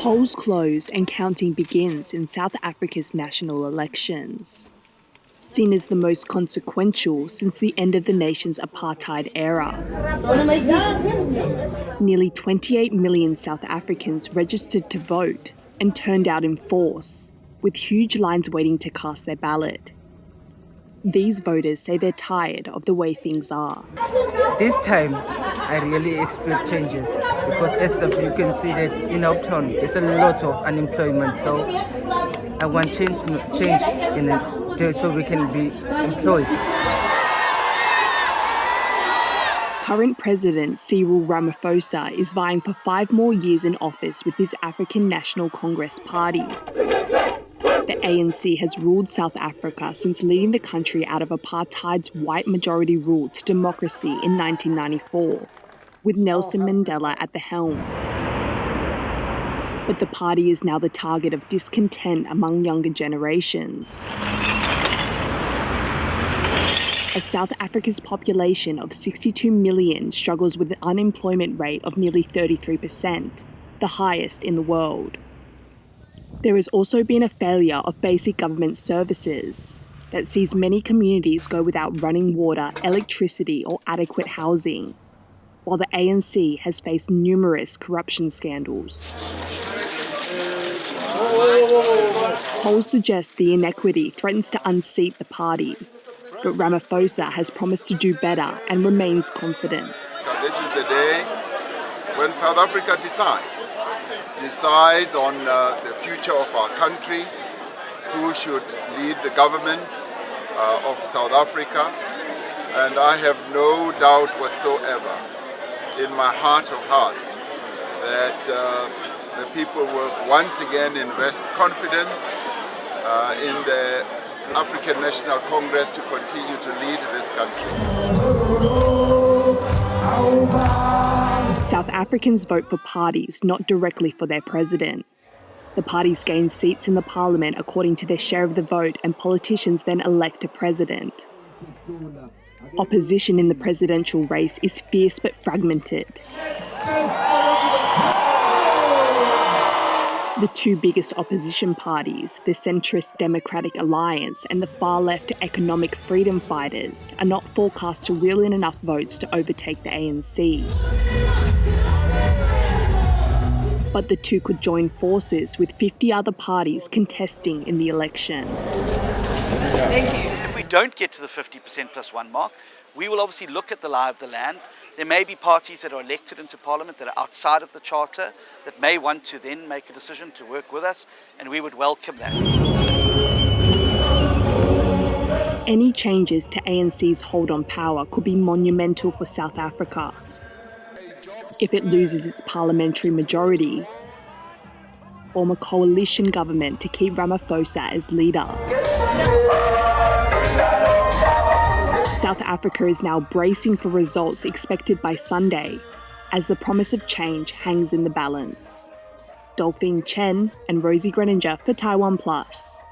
Polls close and counting begins in South Africa's national elections. Seen as the most consequential since the end of the nation's apartheid era. Nearly 28 million South Africans registered to vote and turned out in force, with huge lines waiting to cast their ballot. These voters say they're tired of the way things are. This time, I really expect changes because as you can see that in our town, there's a lot of unemployment. So I want change so we can be employed. Current President Cyril Ramaphosa is vying for 5 more years in office with his African National Congress party. The ANC has ruled South Africa since leading the country out of apartheid's white majority rule to democracy in 1994, with Nelson Mandela at the helm. But the party is now the target of discontent among younger generations. As South Africa's population of 62 million struggles with an unemployment rate of nearly 33%, the highest in the world. There has also been a failure of basic government services that sees many communities go without running water, electricity, or adequate housing, while the ANC has faced numerous corruption scandals. Polls suggest the inequity threatens to unseat the party, but Ramaphosa has promised to do better and remains confident. This is the day when South Africa decides on the future of our country, who should lead the government of South Africa. And I have no doubt whatsoever in my heart of hearts that the people will once again invest confidence in the African National Congress to continue to lead this country. South Africans vote for parties, not directly for their president. The parties gain seats in the parliament according to their share of the vote, and politicians then elect a president. Opposition in the presidential race is fierce but fragmented. The 2 biggest opposition parties, the centrist Democratic Alliance and the far-left Economic Freedom Fighters, are not forecast to reel in enough votes to overtake the ANC. But the 2 could join forces with 50 other parties contesting in the election. Thank you. If we don't get to the 50% plus 1 mark, we will obviously look at the lie of the land. There may be parties that are elected into parliament that are outside of the charter that may want to then make a decision to work with us, and we would welcome that. Any changes to ANC's hold on power could be monumental for South Africa. If it loses its parliamentary majority, form a coalition government to keep Ramaphosa as leader. South Africa is now bracing for results expected by Sunday, as the promise of change hangs in the balance. Dolphine, Chen and Rosie Grenenger for TaiwanPlus.